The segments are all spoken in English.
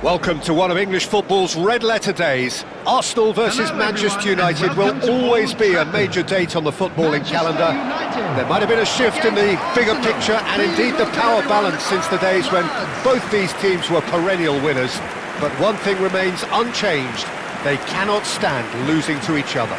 Welcome to one of English football's red-letter days. Arsenal versus Manchester United will always be a major date on the footballing calendar. There might have been a shift in the bigger picture and indeed the power balance since the days when both these teams were perennial winners. But one thing remains unchanged. They cannot stand losing to each other.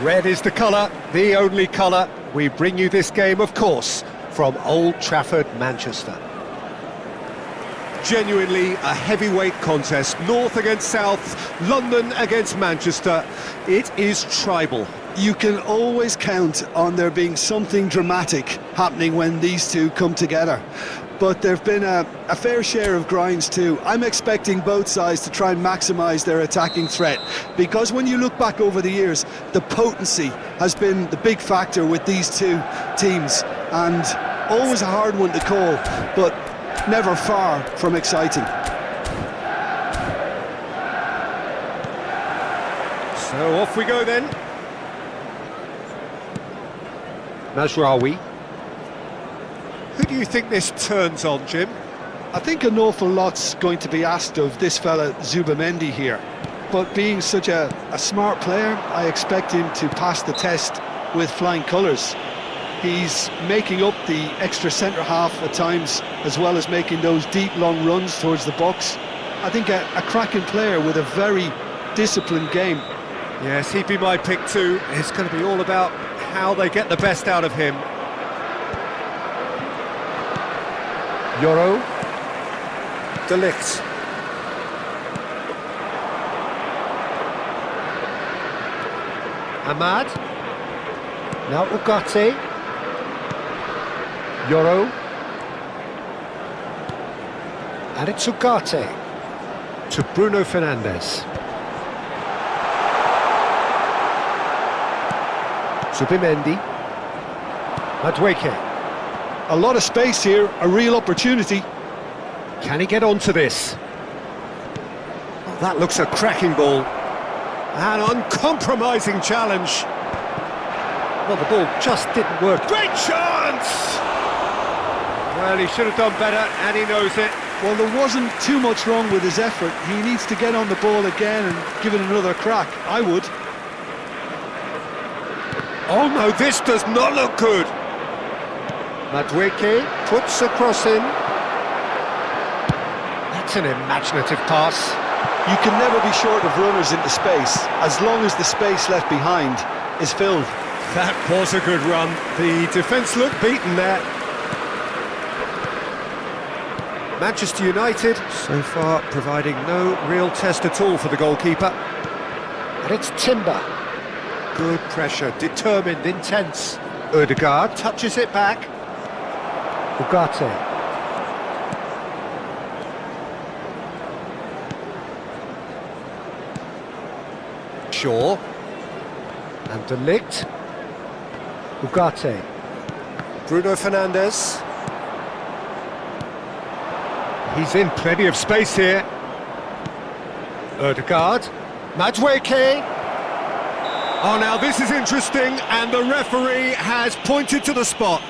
Red is the colour, the only colour. We bring you this game, of course, from Old Trafford, Manchester. Genuinely a heavyweight contest, North against South, London against Manchester. It is tribal. You can always count on there being something dramatic happening when these two come together. But there have been a fair share of grinds too. I'm expecting both sides to try and maximise their attacking threat, because when you look back over the years, the potency has been the big factor with these two teams, and always a hard one to call, but never far from exciting. So off we go then. Mazraoui. Who do you think this turns on, Jim? I think an awful lot's going to be asked of this fella Zubamendi here, but being such a smart player, I expect him to pass the test with flying colours. He's making up the extra centre-half at times, as well as making those deep, long runs towards the box. I think a cracking player with a very disciplined game. Yes, he'd be my pick too. It's going to be all about how they get the best out of him. Yoro. De Ligt. Ahmad. Now Ugarte. Yoro. And it's Ugarte to Bruno Fernandes. Zubamendi. Madueke. A lot of space here, a real opportunity. Can he get onto this? Oh, that looks a cracking ball. An uncompromising challenge. Well, the ball just didn't work. Great chance! Well, he should have done better, and he knows it. Well, there wasn't too much wrong with his effort. He needs to get on the ball again and give it another crack. I would. Oh no, this does not look good. Madueke puts a cross in. That's an imaginative pass. You can never be short of runners into space, as long as the space left behind is filled. That was a good run. The defence looked beaten there. Manchester United, so far, providing no real test at all for the goalkeeper. And it's Timber. Good pressure, determined, intense. Ødegaard touches it back. Ugarte. Shaw. And De Ligt. Ugarte. Bruno Fernandes. He's in plenty of space here. Ødegaard. Madueke. Oh, now this is interesting, and the referee has pointed to the spot.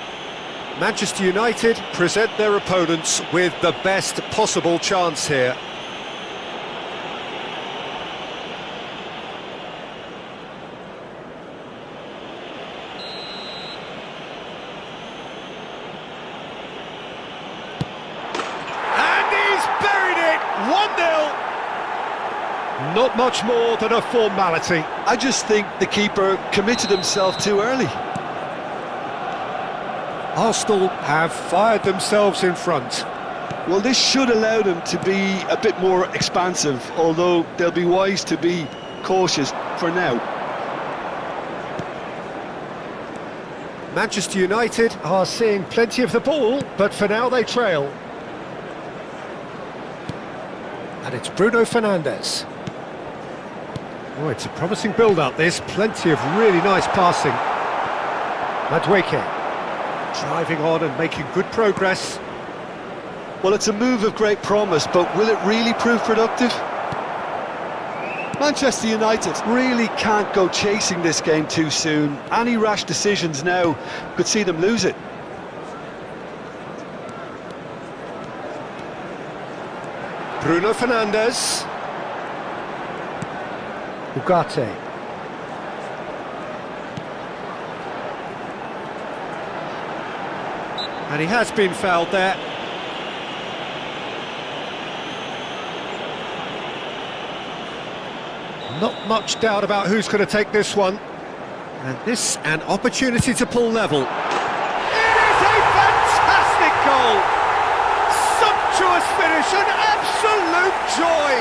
Manchester United present their opponents with the best possible chance here. And he's buried it! 1-0! Not much more than a formality. I just think the keeper committed himself too early. Arsenal have fired themselves in front. Well, this should allow them to be a bit more expansive, although they'll be wise to be cautious for now. Manchester United are seeing plenty of the ball, but for now they trail. And it's Bruno Fernandes. Oh, it's a promising build-up, this. Plenty of really nice passing. Madueke. Driving on and making good progress. Well, it's a move of great promise, but will it really prove productive? Manchester United really can't go chasing this game too soon. Any rash decisions now could see them lose it. Bruno Fernandes. Ugarte. And he has been fouled there. Not much doubt about who's going to take this one. And this, an opportunity to pull level. It is a fantastic goal! Sumptuous finish, an absolute joy!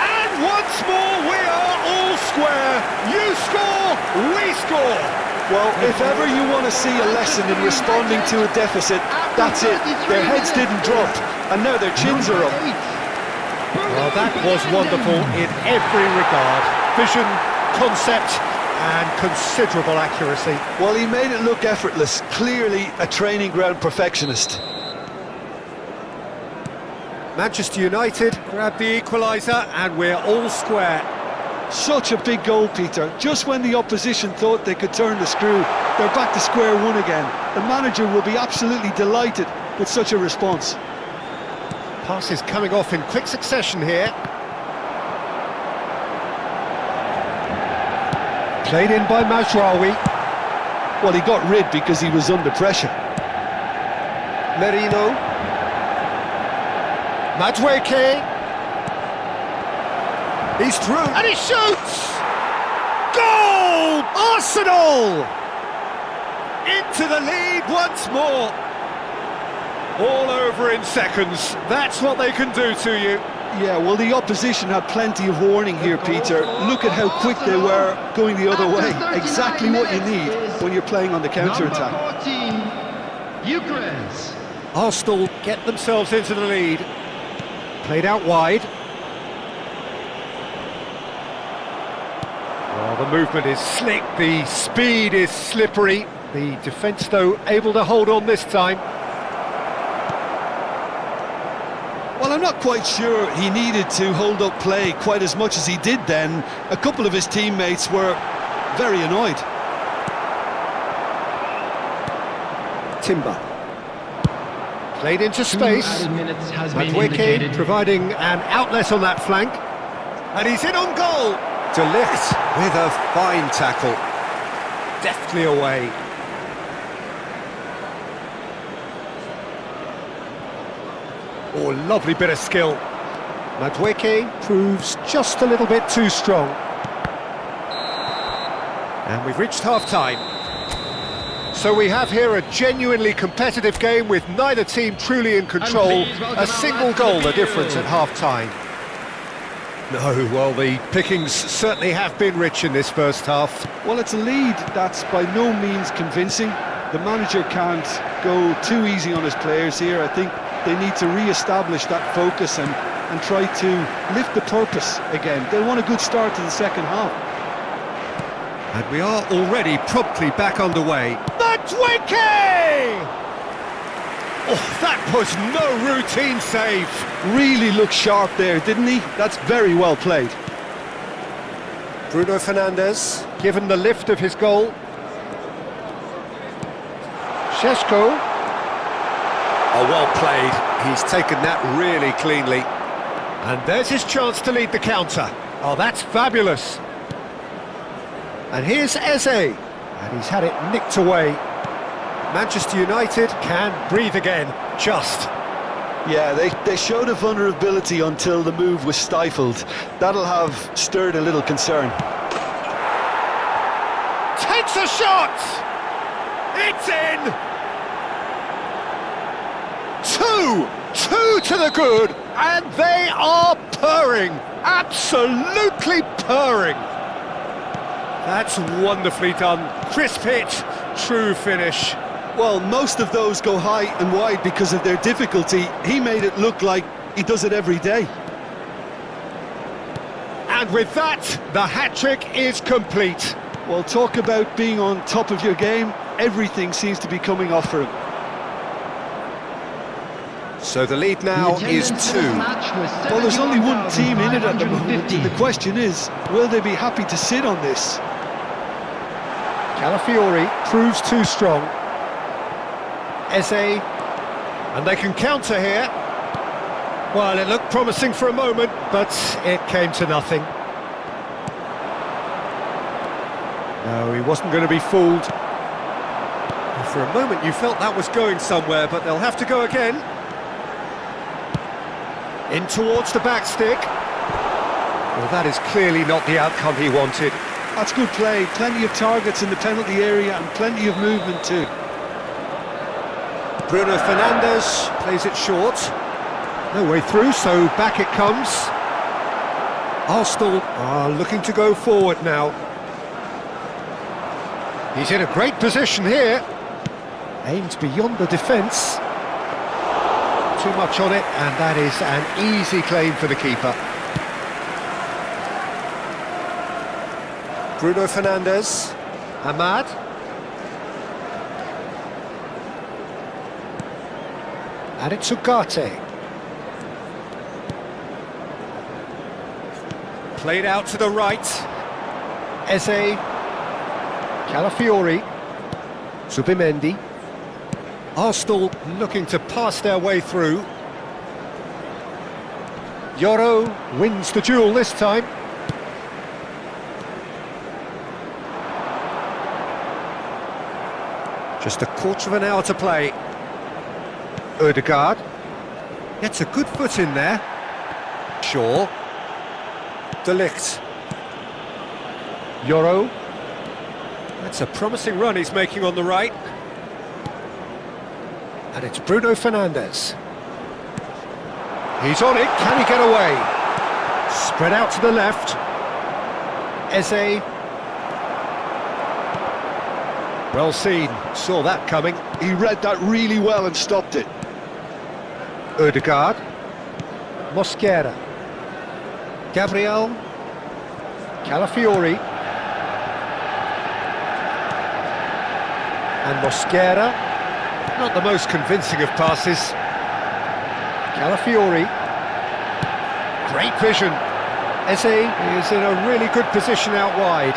And once more we are all square. You score, we score! Well, if ever you want to see a lesson in responding to a deficit, that's it. Their heads didn't drop, and now their chins are up. Well, that was wonderful in every regard. Vision, concept, and considerable accuracy. Well, he made it look effortless. Clearly a training ground perfectionist. Manchester United grab the equaliser, and we're all square. Such a big goal, Peter. Just when the opposition thought they could turn the screw, they're back to square one again. The manager will be absolutely delighted with such a response. Passes coming off in quick succession here. Played in by Mazraoui. Well, he got rid because he was under pressure. Merino. Madueke. He's through, and he shoots! Goal! Arsenal! Into the lead once more. All over in seconds. That's what they can do to you. Yeah, well, the opposition had plenty of warning here, Peter. Look at how quick they were going the other way. Exactly what you need when you're playing on the counter-attack. Arsenal get themselves into the lead. Played out wide. Well, the movement is slick, the speed is slippery. The defence, though, able to hold on this time. Well, I'm not quite sure he needed to hold up play quite as much as he did then. A couple of his teammates were very annoyed. Timber. Played into space. Madueke providing an outlet on that flank. And he's in on goal. De Ligt with a fine tackle. Deftly away. Oh, lovely bit of skill. Madueke proves just a little bit too strong. And we've reached half-time. So we have here a genuinely competitive game with neither team truly in control. A single goal the difference at half-time. No, well, the pickings certainly have been rich in this first half. Well, it's a lead that's by no means convincing. The manager can't go too easy on his players here. I think they need to re-establish that focus and try to lift the purpose again. They'll want a good start to the second half. And we are already promptly back underway. Madueke! Oh, that was no routine save. Really looked sharp there, didn't he? That's very well played. Bruno Fernandes, given the lift of his goal. Šeško. Oh, well played. He's taken that really cleanly. And there's his chance to lead the counter. Oh, that's fabulous. And here's Eze. And he's had it nicked away. Manchester United can breathe again, just. Yeah, they showed a vulnerability until the move was stifled. That'll have stirred a little concern. Takes a shot! It's in! Two to the good, and they are purring, absolutely purring. That's wonderfully done, crisp hit, true finish. Well, most of those go high and wide because of their difficulty. He made it look like he does it every day. And with that, the hat-trick is complete. Well, talk about being on top of your game. Everything seems to be coming off for him. So the lead now is 2. Well, there's only one team in it at the moment, and the question is, will they be happy to sit on this? Calafiori proves too strong. Eze, and they can counter here. Well, it looked promising for a moment, but it came to nothing. No, he wasn't going to be fooled. For a moment you felt that was going somewhere, but they'll have to go again. In towards the back stick. Well, that is clearly not the outcome he wanted. That's good play. Plenty of targets in the penalty area and plenty of movement too. Bruno Fernandes plays it short. No way through, so back it comes. Arsenal are looking to go forward now. He's in a great position here. Aims beyond the defence. Too much on it, and that is an easy claim for the keeper. Bruno Fernandes. Ahmad. And it's Ugarte. Played out to the right. Eze. Calafiori. Zubimendi. Arsenal looking to pass their way through. Yoro wins the duel this time. Just a quarter of an hour to play. Ødegaard gets a good foot in there. Shaw. De Ligt. Yoro. That's a promising run he's making on the right. And it's Bruno Fernandes. He's on it, can he get away? Spread out to the left. Eze. Well seen, saw that coming. He read that really well and stopped it. Ødegaard. Mosquera. Gabriel. Calafiori. And Mosquera. Not the most convincing of passes. Calafiori. Great vision. Eze is in a really good position out wide.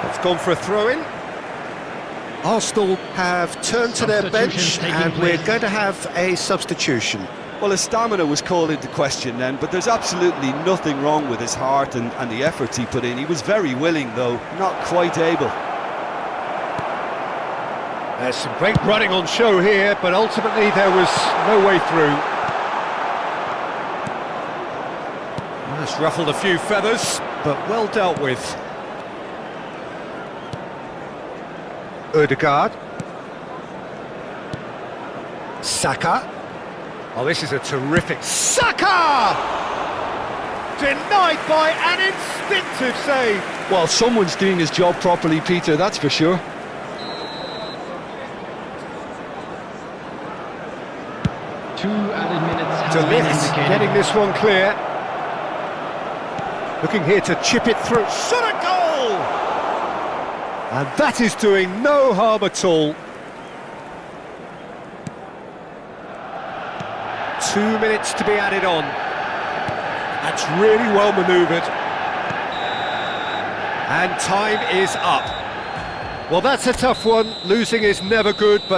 It's gone for a throw-in. Arsenal have turned to their bench and we're going to have a substitution. Well, his stamina was called into question then, but there's absolutely nothing wrong with his heart and the efforts he put in. He was very willing, though, not quite able. There's some great running on show here, but ultimately there was no way through. That's ruffled a few feathers, but well dealt with. Ødegaard. Saka. Oh, this is a terrific... Saka! Denied by an instinctive save. Well, someone's doing his job properly, Peter, that's for sure. De Ligt getting this one clear. Looking here to chip it through. Shot a goal! And that is doing no harm at all. 2 minutes to be added on. That's really well manoeuvred. And time is up. Well, that's a tough one. Losing is never good, but